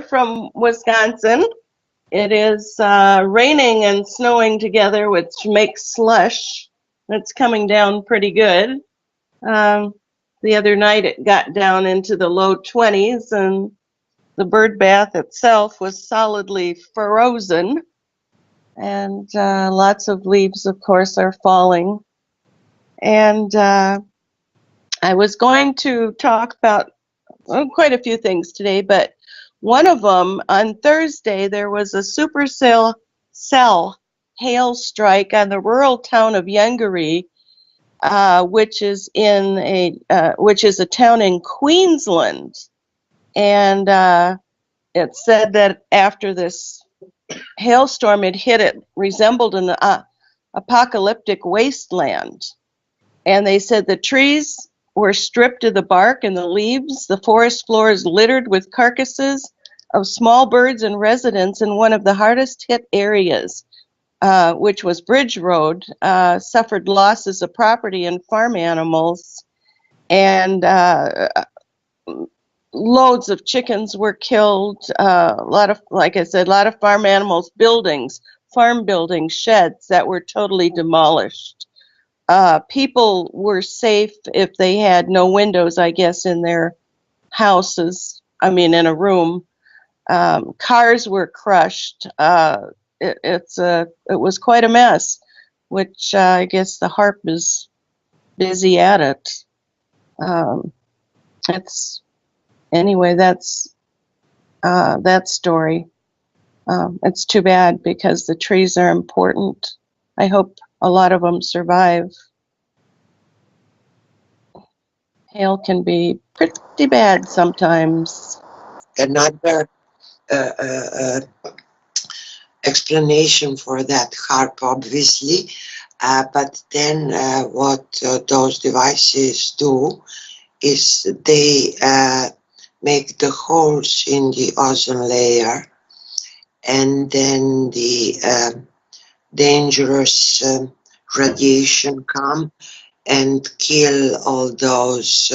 from Wisconsin. It is raining and snowing together, which makes slush. It's coming down pretty good. The other night it got down into the low 20s, and the bird bath itself was solidly frozen. And lots of leaves, of course, are falling. And I was going to talk about quite a few things today, but one of them, on Thursday, there was a supercell hail strike on the rural town of Yangaree, which is a town in Queensland. And it said that after this hailstorm had hit, it resembled an apocalyptic wasteland. And they said the trees were stripped of the bark and the leaves. The forest floor is littered with carcasses of small birds, and residents in one of the hardest hit areas, which was Bridge Road, suffered losses of property and farm animals. And loads of chickens were killed. A lot of, like I said, a lot of farm animals, farm buildings, sheds that were totally demolished. People were safe if they had no windows, I guess, in their houses. I mean, in a room. Cars were crushed. It was quite a mess, which I guess the HARP is busy at it. Anyway, that's that story. It's too bad because the trees are important. I hope a lot of them survive. Hail can be pretty bad sometimes. Another explanation for that HARP, obviously, but then what those devices do is they make the holes in the ozone layer, and then the dangerous radiation come and kill all those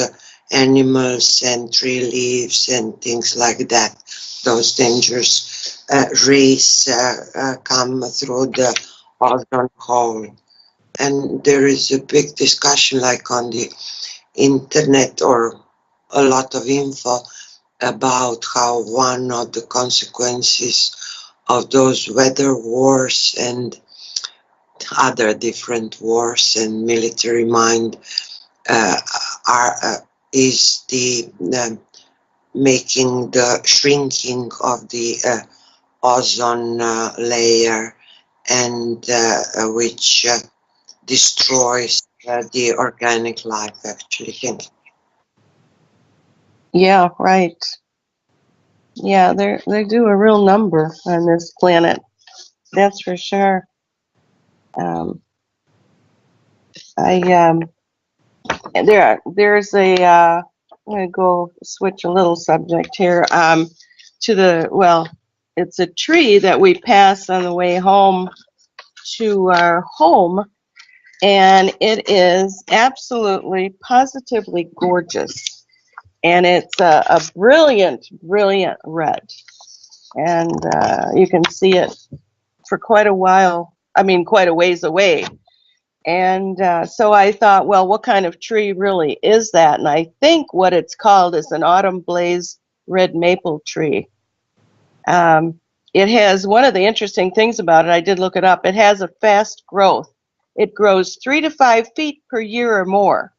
animals and tree leaves and things like that. Those dangerous rays come through the ozone hole. And there is a big discussion, like on the internet, or a lot of info about how one of the consequences of those weather wars and other different wars and military mind is the making the shrinking of the ozone layer, and which destroys the organic life, actually. Yeah, right. Yeah, they do a real number on this planet. That's for sure. There's a I'm gonna go switch a little subject here. It's a tree that we pass on the way home to our home, and it is absolutely, positively gorgeous. And it's a brilliant, brilliant red. And you can see it for quite a while, quite a ways away. And so I thought, well, what kind of tree really is that? And I think what it's called is an autumn blaze red maple tree. It has, one of the interesting things about it, I did look it up, it has a fast growth. It grows 3 to 5 feet per year or more.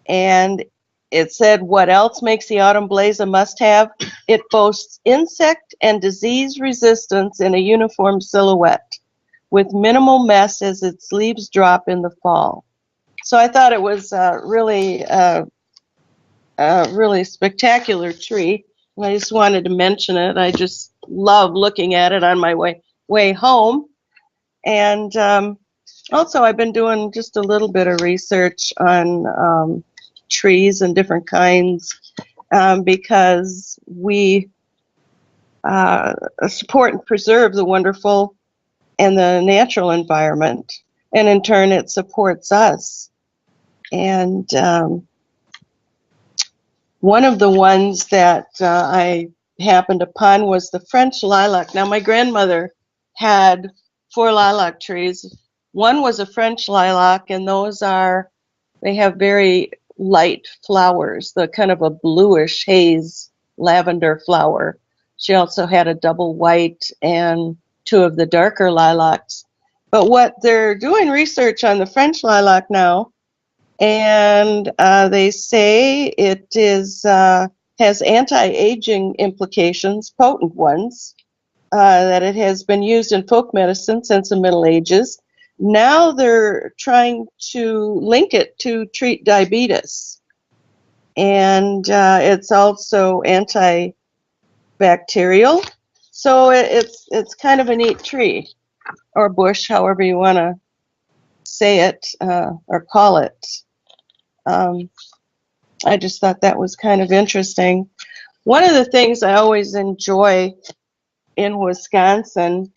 And it said, what else makes the autumn blaze a must-have? It boasts insect and disease resistance in a uniform silhouette, with minimal mess as its leaves drop in the fall. So I thought it was really spectacular tree. And I just wanted to mention it. I just love looking at it on my way home. And also I've been doing just a little bit of research on trees and different kinds because we support and preserve the wonderful and the natural environment, and in turn it supports us. And one of the ones that I happened upon was the French lilac. Now, my grandmother had 4 lilac trees. One was a French lilac, and they have very light flowers, the kind of a bluish haze lavender flower. She also had a double white and 2 of the darker lilacs. But what they're doing research on the French lilac now, and they say it has anti-aging implications, potent ones, that it has been used in folk medicine since the Middle Ages. Now they're trying to link it to treat diabetes. And it's also antibacterial. So it's kind of a neat tree, or bush, however you want to say it or call it. I just thought that was kind of interesting. One of the things I always enjoy in Wisconsin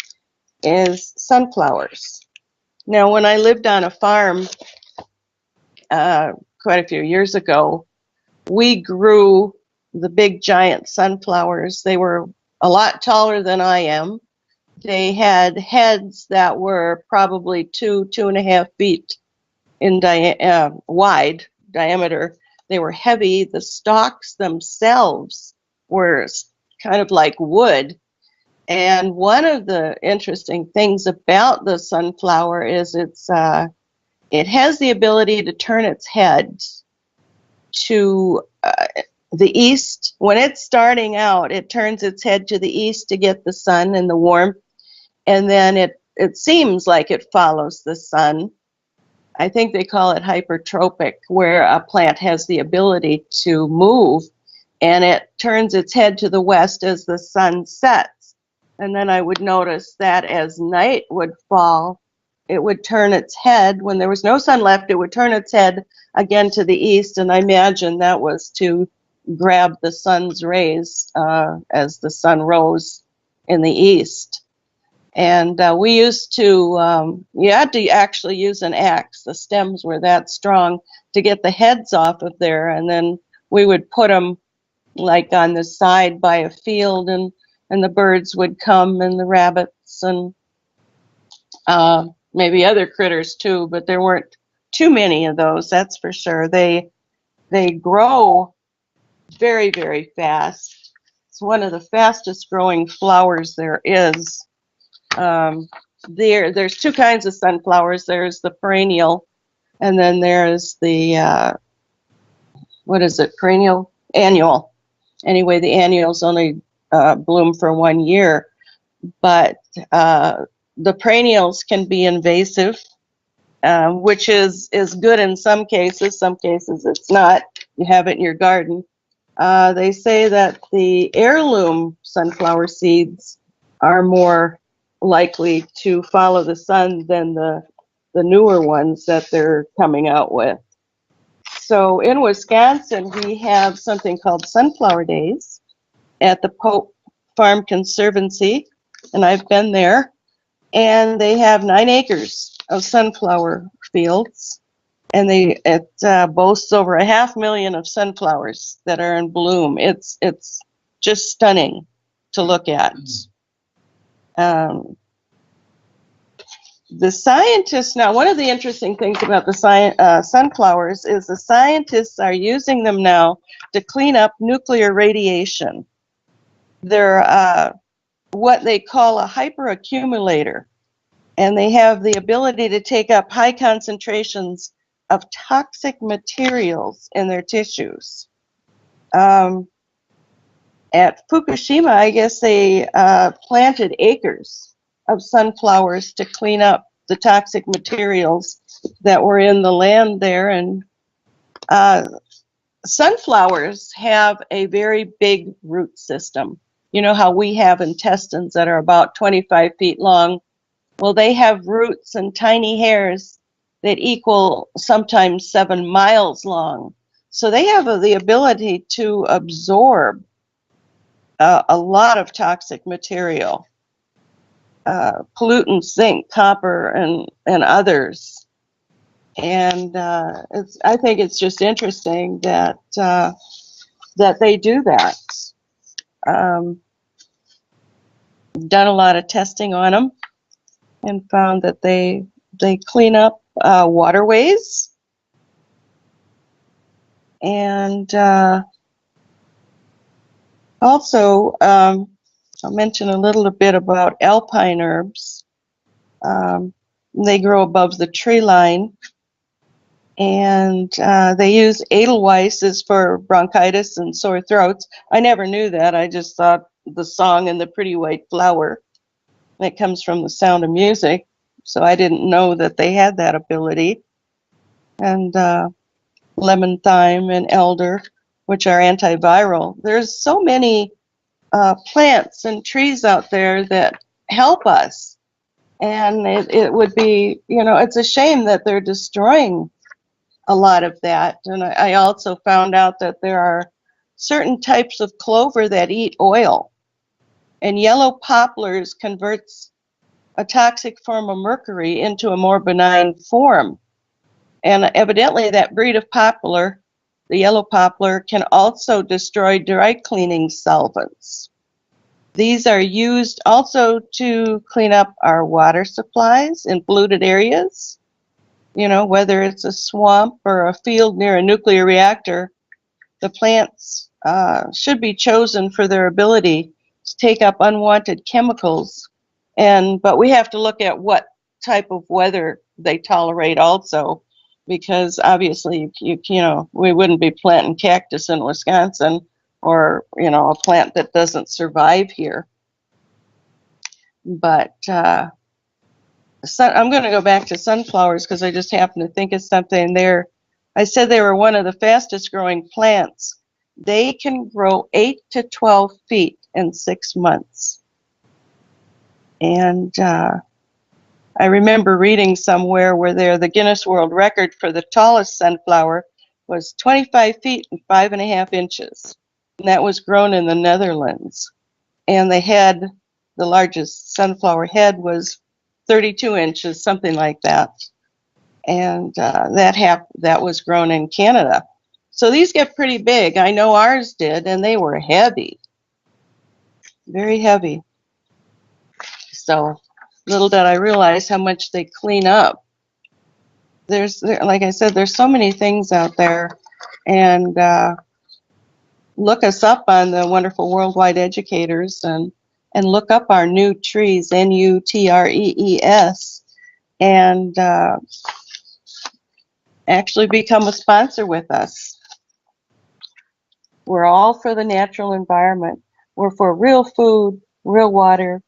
is sunflowers. Now, when I lived on a farm quite a few years ago, we grew the big giant sunflowers. They were a lot taller than I am. They had heads that were probably 2.5 feet in wide diameter. They were heavy. The stalks themselves were kind of like wood. And one of the interesting things about the sunflower is it has the ability to turn its head to the east. When it's starting out, it turns its head to the east to get the sun and the warmth, and then it seems like it follows the sun. I think they call it hypertropic, where a plant has the ability to move, and it turns its head to the west as the sun sets. And then I would notice that as night would fall, it would turn its head. When there was no sun left, it would turn its head again to the east, and I imagine that was to grab the sun's rays as the sun rose in the east. And we used to, you had to actually use an axe. The stems were that strong to get the heads off of there. And then we would put them like on the side by a field, and the birds would come, and the rabbits, and maybe other critters too, but there weren't too many of those, that's for sure. They grow very, very fast. It's one of the fastest growing flowers there is. There's 2 kinds of sunflowers. There's the perennial, and then there's the perennial? Annual. Anyway, the annuals only bloom for 1 year, but the perennials can be invasive, which is good in some cases. Some cases it's not. You have it in your garden. They say that the heirloom sunflower seeds are more likely to follow the sun than the newer ones that they're coming out with. So in Wisconsin, we have something called Sunflower Days at the Pope Farm Conservancy, and I've been there. And they have 9 acres of sunflower fields, and it boasts over 500,000 of sunflowers that are in bloom. It's just stunning to look at. The scientists now, one of the interesting things about the sunflowers is the scientists are using them now to clean up nuclear radiation. They're what they call a hyperaccumulator, and they have the ability to take up high concentrations of toxic materials in their tissues. At Fukushima, I guess they planted acres of sunflowers to clean up the toxic materials that were in the land there. And sunflowers have a very big root system. You know how we have intestines that are about 25 feet long? Well, they have roots and tiny hairs that equal sometimes 7 miles long. So they have the ability to absorb a lot of toxic material, pollutants, zinc, copper, and others. And I think it's just interesting that that they do that. done a lot of testing on them and found that they clean up waterways, and also I'll mention a little bit about alpine herbs. They grow above the tree line, and they use edelweiss for bronchitis and sore throats. I never knew that. I just thought the song and the pretty white flower, that comes from the sound of music, so I didn't know that they had that ability. And lemon thyme and elder, which are antiviral. There's so many plants and trees out there that help us, and it would be, it's a shame that they're destroying a lot of that. And I also found out that there are certain types of clover that eat oil, and yellow poplars converts a toxic form of mercury into a more benign form. And evidently that breed of poplar, the yellow poplar, can also destroy dry cleaning solvents. These are used also to clean up our water supplies in polluted areas. Whether it's a swamp or a field near a nuclear reactor, the plants should be chosen for their ability to take up unwanted chemicals. But we have to look at what type of weather they tolerate also, because obviously we wouldn't be planting cactus in Wisconsin, or a plant that doesn't survive here. But I'm going to go back to sunflowers because I just happened to think of something there. I said they were one of the fastest growing plants. They can grow 8 to 12 feet in 6 months. And I remember reading somewhere where the Guinness World Record for the tallest sunflower was 25 feet and 5.5 inches. And that was grown in the Netherlands. And the largest sunflower head was 32 inches, something like that. And that was grown in Canada. So these get pretty big. I know ours did, and they were heavy, very heavy. So little did I realize how much they clean up. Like I said, there's so many things out there, and look us up on the wonderful Worldwide Educators, and look up our new trees, NUTREES, and actually become a sponsor with us. We're all for the natural environment. We're for real food, real water,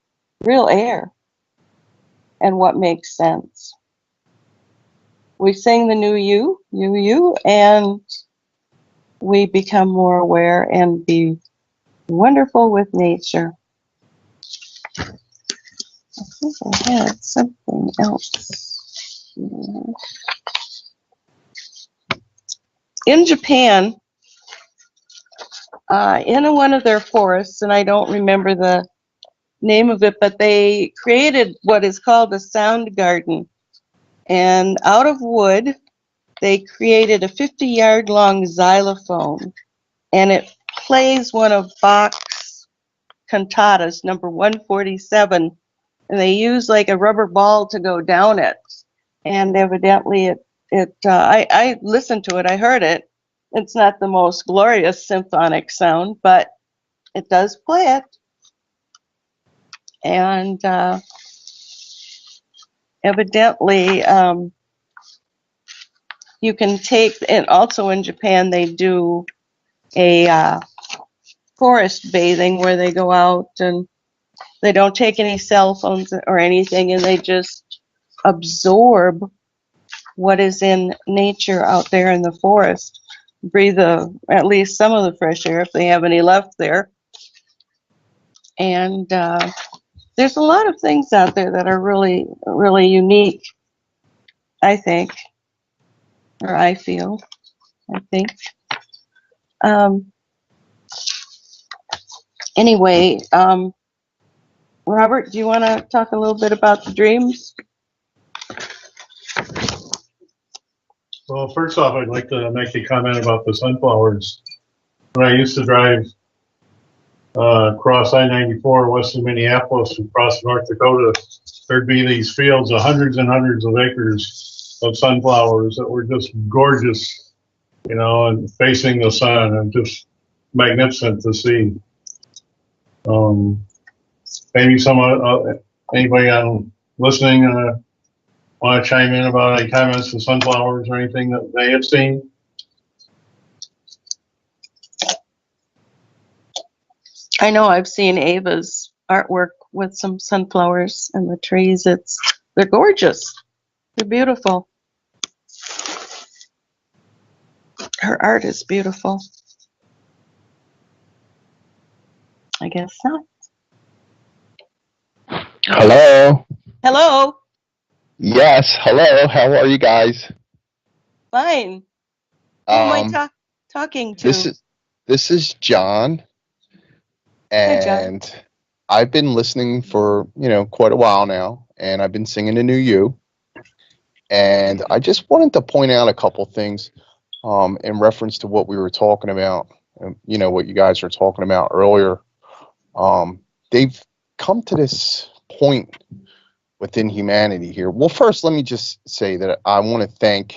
real air, and what makes sense. We sing the new you, and we become more aware and be wonderful with nature. I think I had something else. In Japan, in one of their forests, and I don't remember the name of it, but they created what is called a sound garden. And out of wood, they created a 50-yard long xylophone, and it plays one of Bach's cantatas, number 147, and they use like a rubber ball to go down it. And evidently I listened to it, I heard it. It's not the most glorious symphonic sound, but it does play it. And evidently you can take, and also in Japan they do a forest bathing where they go out and they don't take any cell phones or anything, and they just absorb what is in nature out there in the forest, breathe at least some of the fresh air if they have any left there. And there's a lot of things out there that are really, really unique, I think, or I feel, I think. Anyway, Robert, do you want to talk a little bit about the dreams? Well, first off, I'd like to make a comment about the sunflowers. When I used to drive across I-94 west of Minneapolis and across North Dakota, there'd be these fields of hundreds and hundreds of acres of sunflowers that were just gorgeous, you know, and facing the sun and just magnificent to see. Maybe anybody on listening want to chime in about any comments on sunflowers or anything that they have seen? I know I've seen Ava's artwork with some sunflowers and the trees. They're gorgeous. They're beautiful. Her art is beautiful. I guess not. Hello. Hello. Yes. Hello. How are you guys? Fine. Who am I talking to? This is John, Hi, John. and I've been listening for quite a while now, and I've been singing the new you, and I just wanted to point out a couple things in reference to what we were talking about. What you guys were talking about earlier. They've come to this point within humanity here. Well, first, let me just say that I want to thank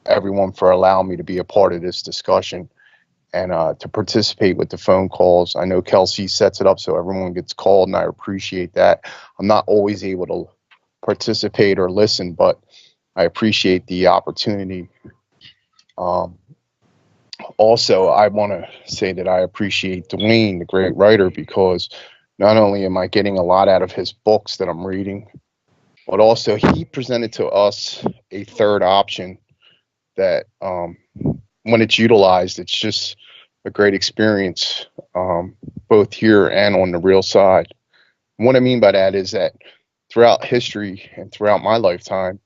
everyone for allowing me to be a part of this discussion and to participate with the phone calls. I know Kelsey sets it up so everyone gets called, and I appreciate that. I'm not always able to participate or listen, but I appreciate the opportunity. Also, I want to say that I appreciate Dwayne, the great writer, because not only am I getting a lot out of his books that I'm reading, but also he presented to us a third option that when it's utilized, it's just a great experience, both here and on the real side. And what I mean by that is that throughout history and throughout my lifetime,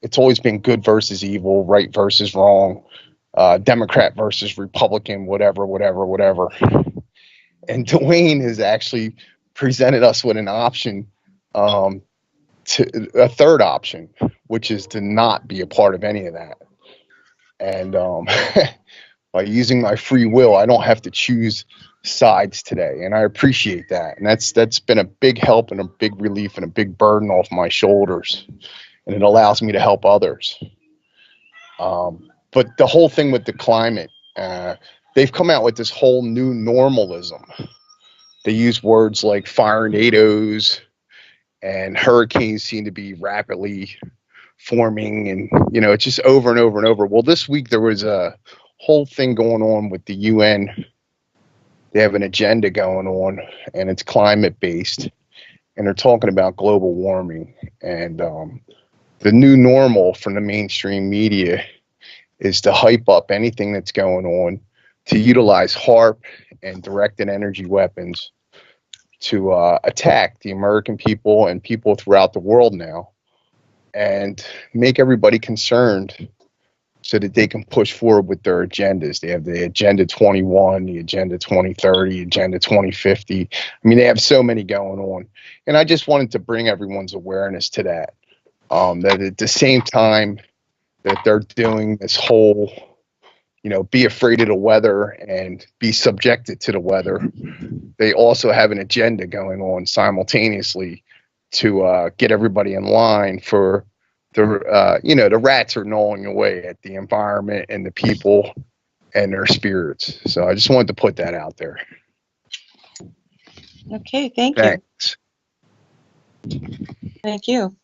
it's always been good versus evil, right versus wrong, Democrat versus Republican, whatever. And Dwayne has actually presented us with an option, to a third option, which is to not be a part of any of that. And by using my free will, I don't have to choose sides today, and I appreciate that. And that's been a big help and a big relief and a big burden off my shoulders, and it allows me to help others. But the whole thing with the climate, they've come out with this whole new normalism. They use words like firenadoes, and hurricanes seem to be rapidly forming, and it's just over and over and over. Well, this week there was a whole thing going on with the UN. They have an agenda going on, and it's climate based, and they're talking about global warming. And the new normal from the mainstream media is to hype up anything that's going on, to utilize HAARP and directed energy weapons to attack the American people and people throughout the world now, and make everybody concerned so that they can push forward with their agendas. They have the Agenda 21, the Agenda 2030, Agenda 2050. I mean, they have so many going on. And I just wanted to bring everyone's awareness to that, that at the same time that they're doing this whole, be afraid of the weather and be subjected to the weather, they also have an agenda going on simultaneously to get everybody in line for the rats are gnawing away at the environment and the people and their spirits. So I just wanted to put that out there. Okay, thank you. Thanks. Thank you.